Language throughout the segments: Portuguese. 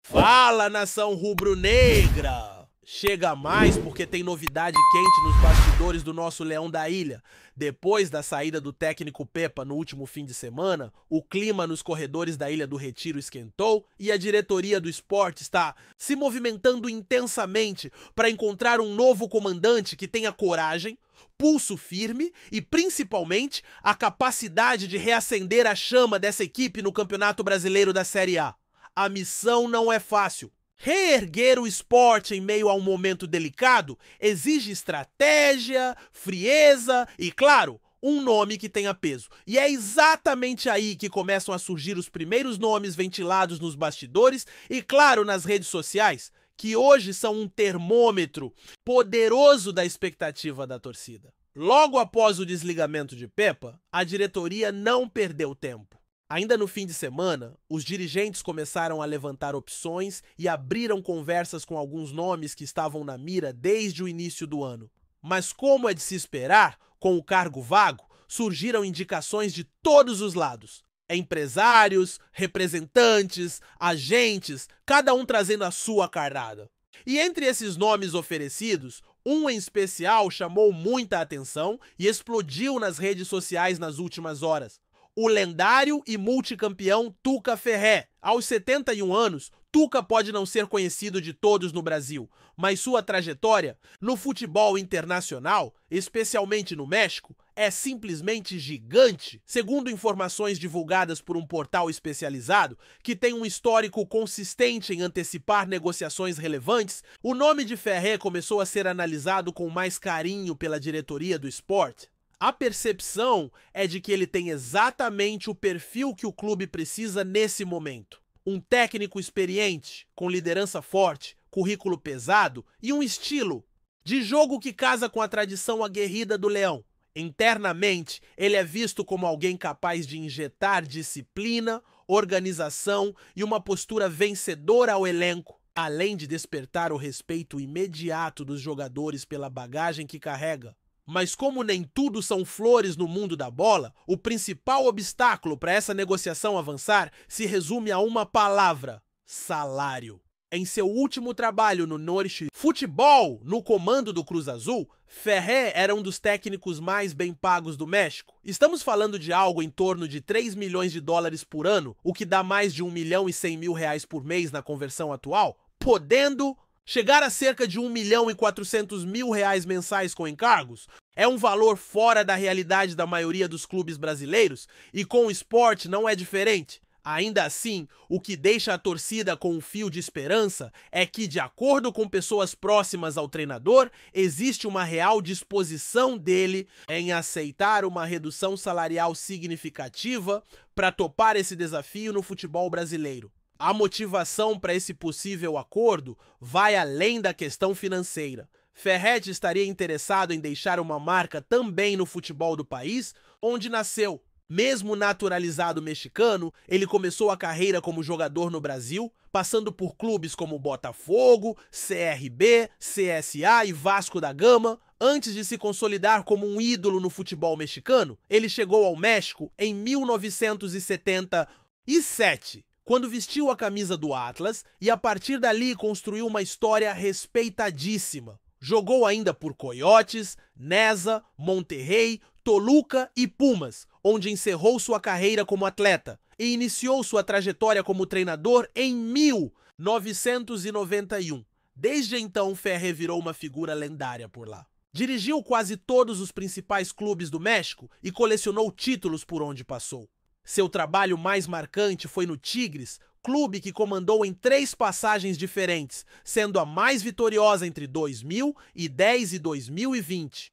Fala, nação rubro-negra! Chega mais porque tem novidade quente nos bastidores do nosso Leão da Ilha. Depois da saída do técnico Pepa no último fim de semana, o clima nos corredores da Ilha do Retiro esquentou e a diretoria do esporte está se movimentando intensamente para encontrar um novo comandante que tenha coragem, pulso firme e, principalmente, a capacidade de reacender a chama dessa equipe no Campeonato Brasileiro da Série A. A missão não é fácil. Reerguer o esporte em meio a um momento delicado exige estratégia, frieza e, claro, um nome que tenha peso. E é exatamente aí que começam a surgir os primeiros nomes ventilados nos bastidores e, claro, nas redes sociais, que hoje são um termômetro poderoso da expectativa da torcida. Logo após o desligamento de Pepa, a diretoria não perdeu tempo. Ainda no fim de semana, os dirigentes começaram a levantar opções e abriram conversas com alguns nomes que estavam na mira desde o início do ano. Mas como é de se esperar, com o cargo vago, surgiram indicações de todos os lados. Empresários, representantes, agentes, cada um trazendo a sua carrada. E entre esses nomes oferecidos, um em especial chamou muita atenção e explodiu nas redes sociais nas últimas horas. O lendário e multicampeão Tuca Ferré. Aos 71 anos, Tuca pode não ser conhecido de todos no Brasil, mas sua trajetória no futebol internacional, especialmente no México, é simplesmente gigante. Segundo informações divulgadas por um portal especializado, que tem um histórico consistente em antecipar negociações relevantes, o nome de Ferré começou a ser analisado com mais carinho pela diretoria do esporte. A percepção é de que ele tem exatamente o perfil que o clube precisa nesse momento. Um técnico experiente, com liderança forte, currículo pesado e um estilo de jogo que casa com a tradição aguerrida do Leão. Internamente, ele é visto como alguém capaz de injetar disciplina, organização e uma postura vencedora ao elenco, além de despertar o respeito imediato dos jogadores pela bagagem que carrega. Mas como nem tudo são flores no mundo da bola, o principal obstáculo para essa negociação avançar se resume a uma palavra: salário. Em seu último trabalho no Norte Futebol, no comando do Cruz Azul, Ferré era um dos técnicos mais bem pagos do México. Estamos falando de algo em torno de 3 milhões de dólares por ano, o que dá mais de 1 milhão e 100 mil reais por mês na conversão atual, podendo chegar a cerca de 1 milhão e 400 mil reais mensais com encargos. É um valor fora da realidade da maioria dos clubes brasileiros e com o esporte não é diferente. Ainda assim, o que deixa a torcida com um fio de esperança é que, de acordo com pessoas próximas ao treinador, existe uma real disposição dele em aceitar uma redução salarial significativa para topar esse desafio no futebol brasileiro. A motivação para esse possível acordo vai além da questão financeira. Ferré estaria interessado em deixar uma marca também no futebol do país, onde nasceu. Mesmo naturalizado mexicano, ele começou a carreira como jogador no Brasil, passando por clubes como Botafogo, CRB, CSA e Vasco da Gama. Antes de se consolidar como um ídolo no futebol mexicano, ele chegou ao México em 1977. Quando vestiu a camisa do Atlas e a partir dali construiu uma história respeitadíssima. Jogou ainda por Coyotes, Neza, Monterrey, Toluca e Pumas, onde encerrou sua carreira como atleta e iniciou sua trajetória como treinador em 1991. Desde então, Ferré virou uma figura lendária por lá. Dirigiu quase todos os principais clubes do México e colecionou títulos por onde passou. Seu trabalho mais marcante foi no Tigres, clube que comandou em 3 passagens diferentes, sendo a mais vitoriosa entre 2010 e 2020.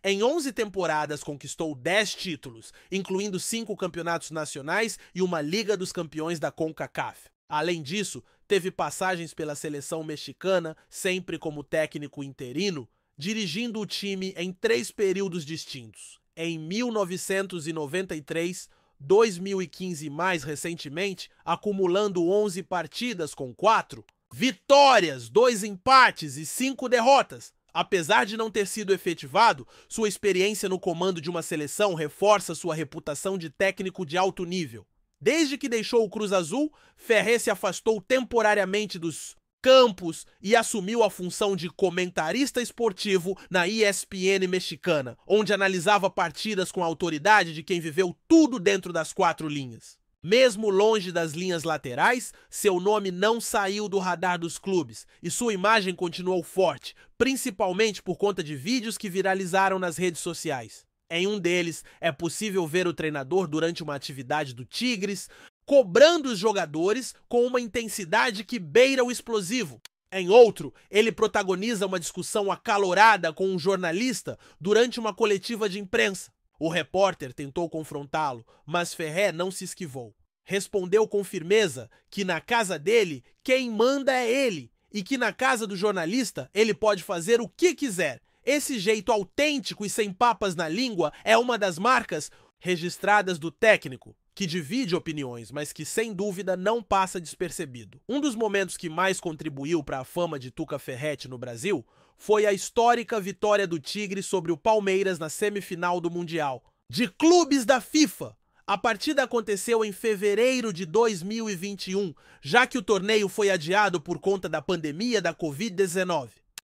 Em 11 temporadas conquistou 10 títulos, incluindo 5 campeonatos nacionais e uma Liga dos Campeões da CONCACAF. Além disso, teve passagens pela seleção mexicana, sempre como técnico interino, dirigindo o time em 3 períodos distintos. Em 1993, 2015 e mais recentemente, acumulando 11 partidas com 4 vitórias, 2 empates e 5 derrotas. Apesar de não ter sido efetivado, sua experiência no comando de uma seleção reforça sua reputação de técnico de alto nível. Desde que deixou o Cruz Azul, Ferré se afastou temporariamente dos campos e assumiu a função de comentarista esportivo na ESPN mexicana, onde analisava partidas com a autoridade de quem viveu tudo dentro das quatro linhas. Mesmo longe das linhas laterais, seu nome não saiu do radar dos clubes e sua imagem continuou forte, principalmente por conta de vídeos que viralizaram nas redes sociais. Em um deles, é possível ver o treinador durante uma atividade do Tigres, cobrando os jogadores com uma intensidade que beira o explosivo. Em outro, ele protagoniza uma discussão acalorada com um jornalista durante uma coletiva de imprensa. O repórter tentou confrontá-lo, mas Ferré não se esquivou. Respondeu com firmeza que na casa dele, quem manda é ele, e que na casa do jornalista ele pode fazer o que quiser. Esse jeito autêntico e sem papas na língua é uma das marcas registradas do técnico, que divide opiniões, mas que sem dúvida não passa despercebido. Um dos momentos que mais contribuiu para a fama de Tuca Ferretti no Brasil foi a histórica vitória do Tigre sobre o Palmeiras na semifinal do Mundial de Clubes da FIFA. A partida aconteceu em fevereiro de 2021, já que o torneio foi adiado por conta da pandemia da Covid-19.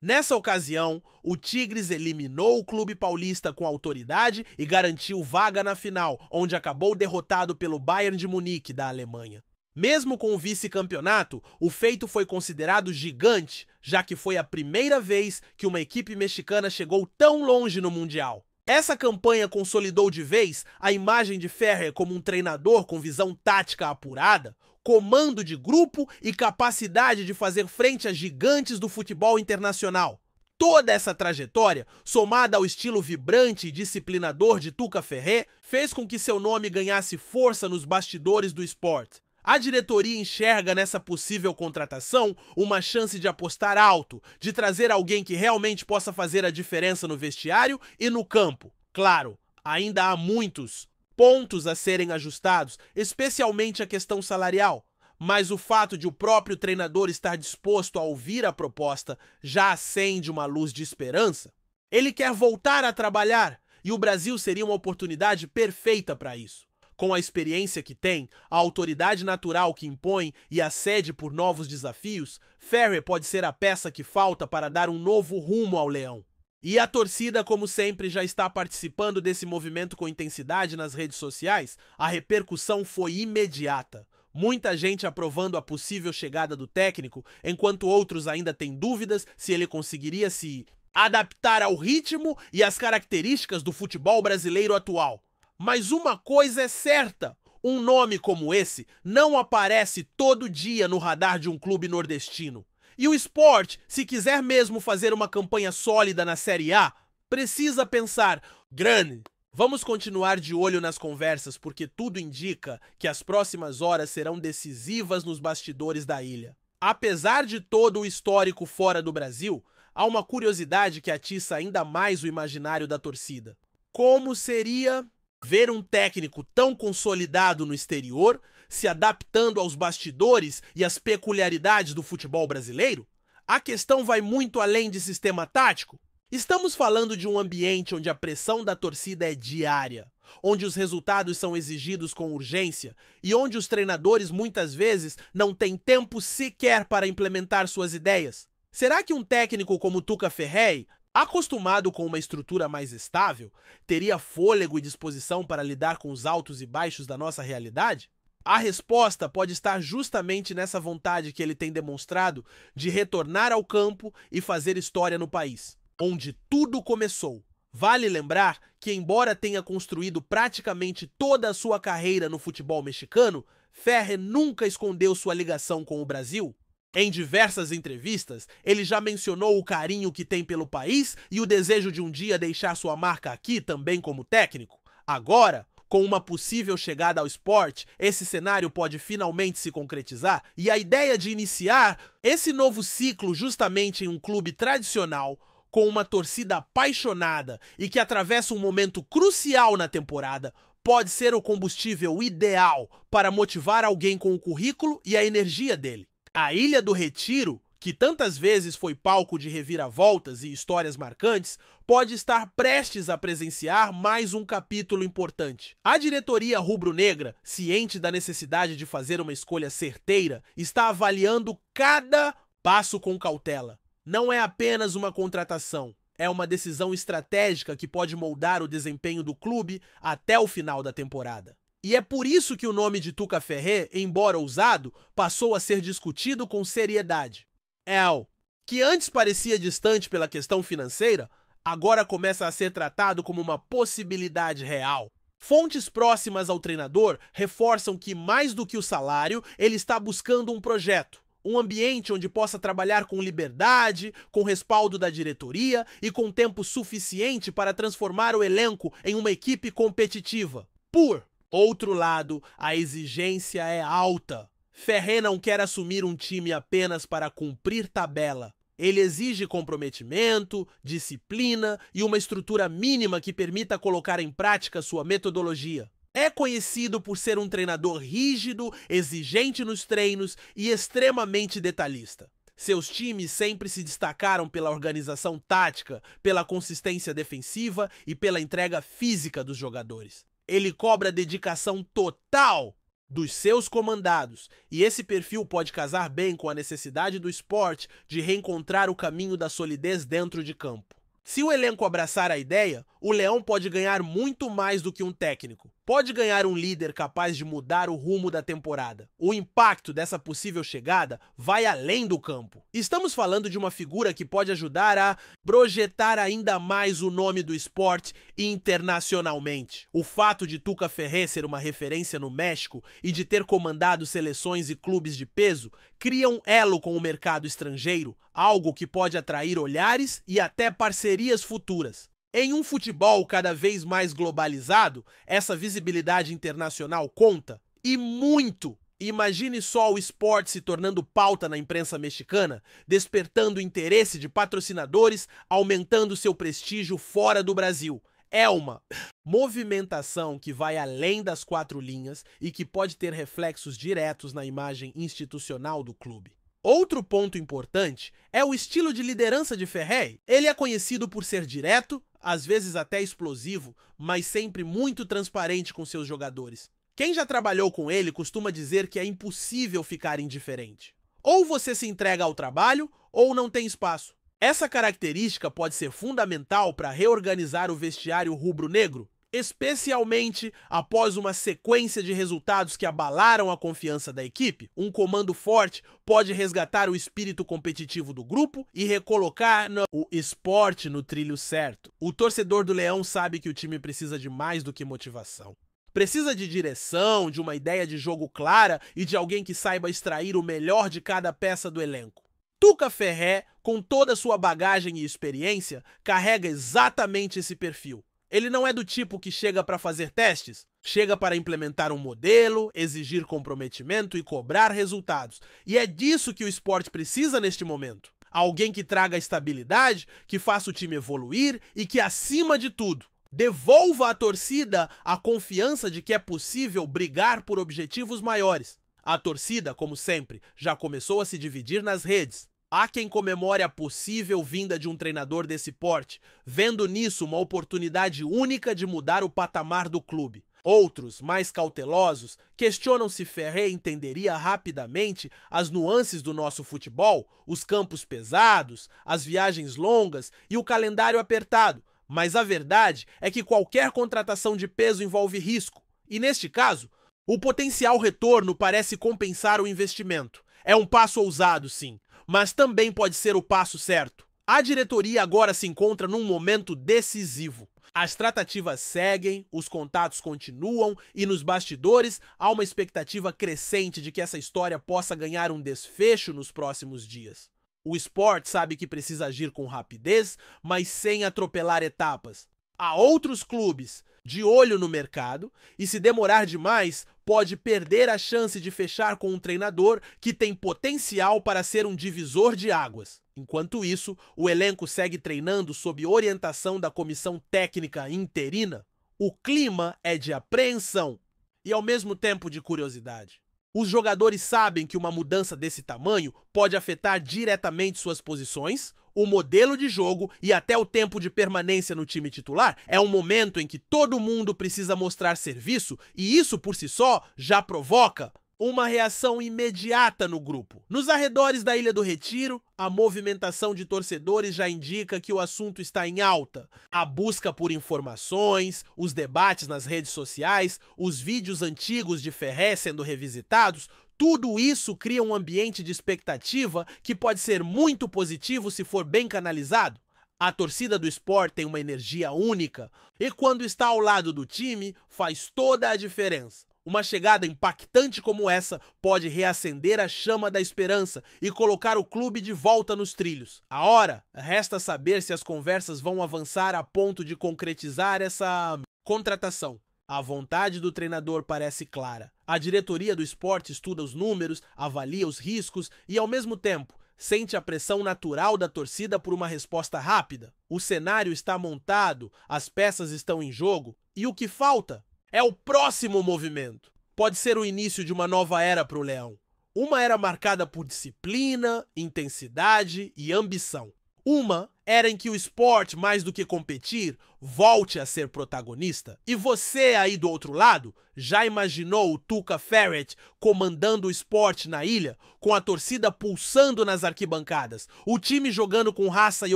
Nessa ocasião, o Tigres eliminou o clube paulista com autoridade e garantiu vaga na final, onde acabou derrotado pelo Bayern de Munique, da Alemanha. Mesmo com o vice-campeonato, o feito foi considerado gigante, já que foi a primeira vez que uma equipe mexicana chegou tão longe no Mundial. Essa campanha consolidou de vez a imagem de Ferré como um treinador com visão tática apurada, comando de grupo e capacidade de fazer frente a gigantes do futebol internacional. Toda essa trajetória, somada ao estilo vibrante e disciplinador de Tuca Ferré, fez com que seu nome ganhasse força nos bastidores do esporte. A diretoria enxerga nessa possível contratação uma chance de apostar alto, de trazer alguém que realmente possa fazer a diferença no vestiário e no campo. Claro, ainda há muitos pontos a serem ajustados, especialmente a questão salarial, mas o fato de o próprio treinador estar disposto a ouvir a proposta já acende uma luz de esperança. Ele quer voltar a trabalhar e o Brasil seria uma oportunidade perfeita para isso. Com a experiência que tem, a autoridade natural que impõe e a sede por novos desafios, Ferré pode ser a peça que falta para dar um novo rumo ao Leão. E a torcida, como sempre, já está participando desse movimento com intensidade nas redes sociais. A repercussão foi imediata. Muita gente aprovando a possível chegada do técnico, enquanto outros ainda têm dúvidas se ele conseguiria se adaptar ao ritmo e às características do futebol brasileiro atual. Mas uma coisa é certa, um nome como esse não aparece todo dia no radar de um clube nordestino. E o Sport, se quiser mesmo fazer uma campanha sólida na Série A, precisa pensar grande. Vamos continuar de olho nas conversas, porque tudo indica que as próximas horas serão decisivas nos bastidores da ilha. Apesar de todo o histórico fora do Brasil, há uma curiosidade que atiça ainda mais o imaginário da torcida. Como seria ver um técnico tão consolidado no exterior se adaptando aos bastidores e às peculiaridades do futebol brasileiro? A questão vai muito além de sistema tático. Estamos falando de um ambiente onde a pressão da torcida é diária, onde os resultados são exigidos com urgência e onde os treinadores muitas vezes não têm tempo sequer para implementar suas ideias. Será que um técnico como Tuca Ferretti, acostumado com uma estrutura mais estável, teria fôlego e disposição para lidar com os altos e baixos da nossa realidade? A resposta pode estar justamente nessa vontade que ele tem demonstrado de retornar ao campo e fazer história no país, onde tudo começou. Vale lembrar que, embora tenha construído praticamente toda a sua carreira no futebol mexicano, Ferré nunca escondeu sua ligação com o Brasil. Em diversas entrevistas, ele já mencionou o carinho que tem pelo país e o desejo de um dia deixar sua marca aqui também como técnico. Agora, com uma possível chegada ao Sport, esse cenário pode finalmente se concretizar e a ideia de iniciar esse novo ciclo justamente em um clube tradicional, com uma torcida apaixonada e que atravessa um momento crucial na temporada, pode ser o combustível ideal para motivar alguém com o currículo e a energia dele. A Ilha do Retiro, que tantas vezes foi palco de reviravoltas e histórias marcantes, pode estar prestes a presenciar mais um capítulo importante. A diretoria rubro-negra, ciente da necessidade de fazer uma escolha certeira, está avaliando cada passo com cautela. Não é apenas uma contratação, é uma decisão estratégica que pode moldar o desempenho do clube até o final da temporada. E é por isso que o nome de Tuca Ferret, embora ousado, passou a ser discutido com seriedade. El, que antes parecia distante pela questão financeira, agora começa a ser tratado como uma possibilidade real. Fontes próximas ao treinador reforçam que, mais do que o salário, ele está buscando um projeto. Um ambiente onde possa trabalhar com liberdade, com respaldo da diretoria e com tempo suficiente para transformar o elenco em uma equipe competitiva. Por outro lado, a exigência é alta. Ferret não quer assumir um time apenas para cumprir tabela. Ele exige comprometimento, disciplina e uma estrutura mínima que permita colocar em prática sua metodologia. É conhecido por ser um treinador rígido, exigente nos treinos e extremamente detalhista. Seus times sempre se destacaram pela organização tática, pela consistência defensiva e pela entrega física dos jogadores. Ele cobra dedicação total dos seus comandados, e esse perfil pode casar bem com a necessidade do esporte de reencontrar o caminho da solidez dentro de campo. Se o elenco abraçar a ideia, o Leão pode ganhar muito mais do que um técnico. Pode ganhar um líder capaz de mudar o rumo da temporada. O impacto dessa possível chegada vai além do campo. Estamos falando de uma figura que pode ajudar a projetar ainda mais o nome do esporte internacionalmente. O fato de Tuca Ferret ser uma referência no México e de ter comandado seleções e clubes de peso cria um elo com o mercado estrangeiro, algo que pode atrair olhares e até parcerias futuras. Em um futebol cada vez mais globalizado, essa visibilidade internacional conta, e muito. Imagine só o esporte se tornando pauta na imprensa mexicana, despertando o interesse de patrocinadores, aumentando seu prestígio fora do Brasil. É uma movimentação que vai além das quatro linhas e que pode ter reflexos diretos na imagem institucional do clube. Outro ponto importante é o estilo de liderança de Ferret. Ele é conhecido por ser direto, às vezes até explosivo, mas sempre muito transparente com seus jogadores. Quem já trabalhou com ele costuma dizer que é impossível ficar indiferente. Ou você se entrega ao trabalho, ou não tem espaço. Essa característica pode ser fundamental para reorganizar o vestiário rubro-negro, especialmente após uma sequência de resultados que abalaram a confiança da equipe. Um comando forte pode resgatar o espírito competitivo do grupo e recolocar o esporte no trilho certo. O torcedor do Leão sabe que o time precisa de mais do que motivação. Precisa de direção, de uma ideia de jogo clara e de alguém que saiba extrair o melhor de cada peça do elenco. Tuca Ferret, com toda a sua bagagem e experiência, carrega exatamente esse perfil. Ele não é do tipo que chega para fazer testes, chega para implementar um modelo, exigir comprometimento e cobrar resultados. E é disso que o esporte precisa neste momento. Alguém que traga estabilidade, que faça o time evoluir e que, acima de tudo, devolva à torcida a confiança de que é possível brigar por objetivos maiores. A torcida, como sempre, já começou a se dividir nas redes. Há quem comemore a possível vinda de um treinador desse porte, vendo nisso uma oportunidade única de mudar o patamar do clube. Outros, mais cautelosos, questionam se Ferret entenderia rapidamente as nuances do nosso futebol, os campos pesados, as viagens longas e o calendário apertado. Mas a verdade é que qualquer contratação de peso envolve risco. E neste caso, o potencial retorno parece compensar o investimento. É um passo ousado, sim, mas também pode ser o passo certo. A diretoria agora se encontra num momento decisivo. As tratativas seguem, os contatos continuam e nos bastidores há uma expectativa crescente de que essa história possa ganhar um desfecho nos próximos dias. O esporte sabe que precisa agir com rapidez, mas sem atropelar etapas. Há outros clubes de olho no mercado e, se demorar demais, pode perder a chance de fechar com um treinador que tem potencial para ser um divisor de águas. Enquanto isso, o elenco segue treinando sob orientação da comissão técnica interina. O clima é de apreensão e, ao mesmo tempo, de curiosidade. Os jogadores sabem que uma mudança desse tamanho pode afetar diretamente suas posições, o modelo de jogo e até o tempo de permanência no time titular. É um momento em que todo mundo precisa mostrar serviço e isso por si só já provoca uma reação imediata no grupo. Nos arredores da Ilha do Retiro, a movimentação de torcedores já indica que o assunto está em alta. A busca por informações, os debates nas redes sociais, os vídeos antigos de Ferré sendo revisitados, tudo isso cria um ambiente de expectativa que pode ser muito positivo se for bem canalizado. A torcida do Sport tem uma energia única e quando está ao lado do time, faz toda a diferença. Uma chegada impactante como essa pode reacender a chama da esperança e colocar o clube de volta nos trilhos. Agora, resta saber se as conversas vão avançar a ponto de concretizar essa contratação. A vontade do treinador parece clara. A diretoria do Sport estuda os números, avalia os riscos e, ao mesmo tempo, sente a pressão natural da torcida por uma resposta rápida. O cenário está montado, as peças estão em jogo e o que falta é o próximo movimento. Pode ser o início de uma nova era para o Leão. Uma era marcada por disciplina, intensidade e ambição. Uma era em que o Sport, mais do que competir, volte a ser protagonista. E você aí do outro lado, já imaginou o Tuca Ferretti comandando o Sport na ilha, com a torcida pulsando nas arquibancadas, o time jogando com raça e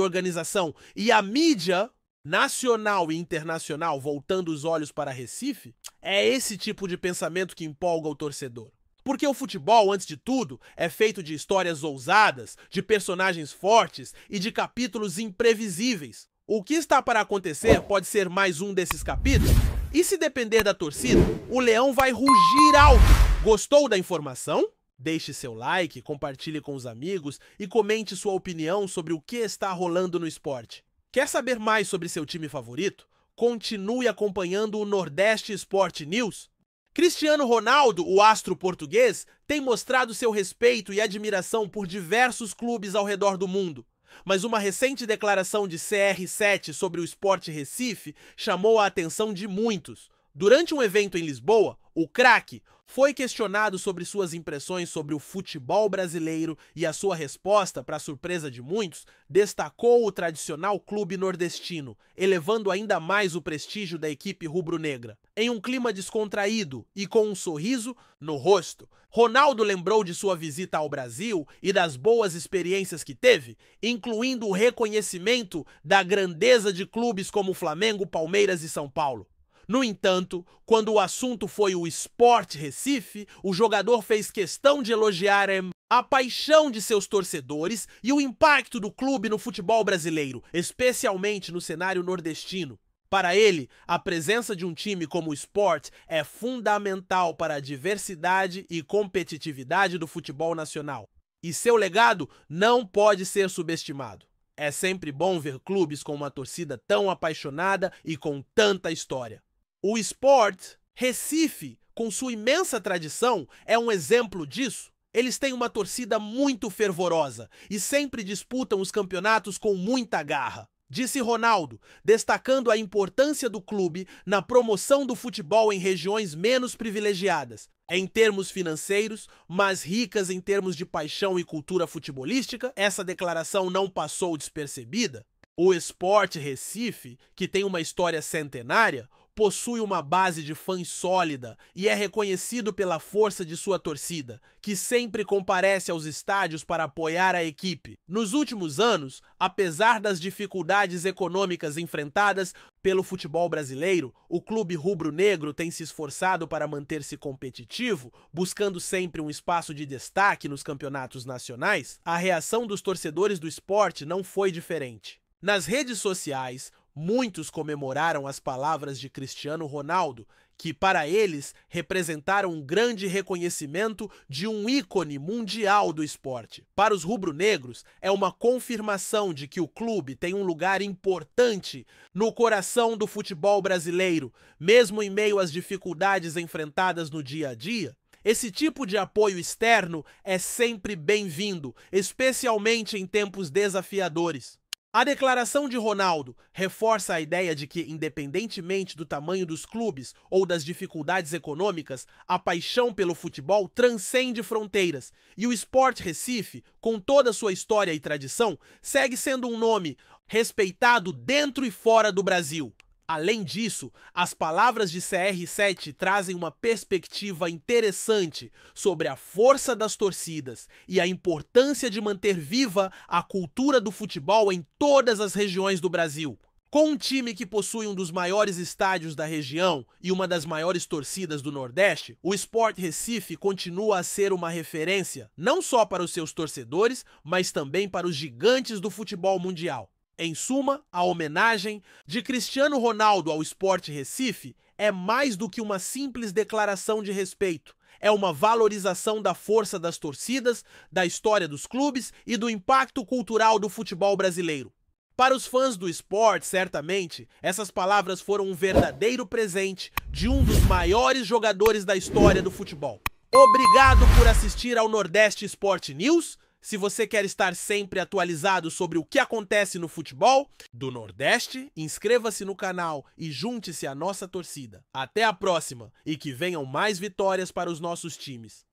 organização e a mídia nacional e internacional voltando os olhos para Recife? É esse tipo de pensamento que empolga o torcedor. Porque o futebol, antes de tudo, é feito de histórias ousadas, de personagens fortes e de capítulos imprevisíveis. O que está para acontecer pode ser mais um desses capítulos? E se depender da torcida, o Leão vai rugir alto. Gostou da informação? Deixe seu like, compartilhe com os amigos e comente sua opinião sobre o que está rolando no esporte. Quer saber mais sobre seu time favorito? Continue acompanhando o Nordeste Sport News. Cristiano Ronaldo, o astro português, tem mostrado seu respeito e admiração por diversos clubes ao redor do mundo. Mas uma recente declaração de CR7 sobre o Sport Recife chamou a atenção de muitos. Durante um evento em Lisboa, o craque foi questionado sobre suas impressões sobre o futebol brasileiro e a sua resposta, para a surpresa de muitos, destacou o tradicional clube nordestino, elevando ainda mais o prestígio da equipe rubro-negra. Em um clima descontraído e com um sorriso no rosto, Ronaldo lembrou de sua visita ao Brasil e das boas experiências que teve, incluindo o reconhecimento da grandeza de clubes como Flamengo, Palmeiras e São Paulo. No entanto, quando o assunto foi o Sport Recife, o jogador fez questão de elogiar a paixão de seus torcedores e o impacto do clube no futebol brasileiro, especialmente no cenário nordestino. Para ele, a presença de um time como o Sport é fundamental para a diversidade e competitividade do futebol nacional. E seu legado não pode ser subestimado. É sempre bom ver clubes com uma torcida tão apaixonada e com tanta história. O Sport Recife, com sua imensa tradição, é um exemplo disso. Eles têm uma torcida muito fervorosa e sempre disputam os campeonatos com muita garra. Disse Ronaldo, destacando a importância do clube na promoção do futebol em regiões menos privilegiadas, em termos financeiros, mas ricas em termos de paixão e cultura futebolística. Essa declaração não passou despercebida. O Sport Recife, que tem uma história centenária, possui uma base de fãs sólida e é reconhecido pela força de sua torcida, que sempre comparece aos estádios para apoiar a equipe. Nos últimos anos, apesar das dificuldades econômicas enfrentadas pelo futebol brasileiro, o clube rubro-negro tem se esforçado para manter-se competitivo, buscando sempre um espaço de destaque nos campeonatos nacionais. A reação dos torcedores do Sport não foi diferente. Nas redes sociais, muitos comemoraram as palavras de Cristiano Ronaldo, que para eles representaram um grande reconhecimento de um ícone mundial do esporte. Para os rubro-negros, é uma confirmação de que o clube tem um lugar importante no coração do futebol brasileiro, mesmo em meio às dificuldades enfrentadas no dia a dia. Esse tipo de apoio externo é sempre bem-vindo, especialmente em tempos desafiadores. A declaração de Ronaldo reforça a ideia de que, independentemente do tamanho dos clubes ou das dificuldades econômicas, a paixão pelo futebol transcende fronteiras e o Sport Recife, com toda a sua história e tradição, segue sendo um nome respeitado dentro e fora do Brasil. Além disso, as palavras de CR7 trazem uma perspectiva interessante sobre a força das torcidas e a importância de manter viva a cultura do futebol em todas as regiões do Brasil. Com um time que possui um dos maiores estádios da região e uma das maiores torcidas do Nordeste, o Sport Recife continua a ser uma referência não só para os seus torcedores, mas também para os gigantes do futebol mundial. Em suma, a homenagem de Cristiano Ronaldo ao Sport Recife é mais do que uma simples declaração de respeito. É uma valorização da força das torcidas, da história dos clubes e do impacto cultural do futebol brasileiro. Para os fãs do esporte, certamente, essas palavras foram um verdadeiro presente de um dos maiores jogadores da história do futebol. Obrigado por assistir ao Nordeste Sport News. Se você quer estar sempre atualizado sobre o que acontece no futebol do Nordeste, inscreva-se no canal e junte-se à nossa torcida. Até a próxima e que venham mais vitórias para os nossos times.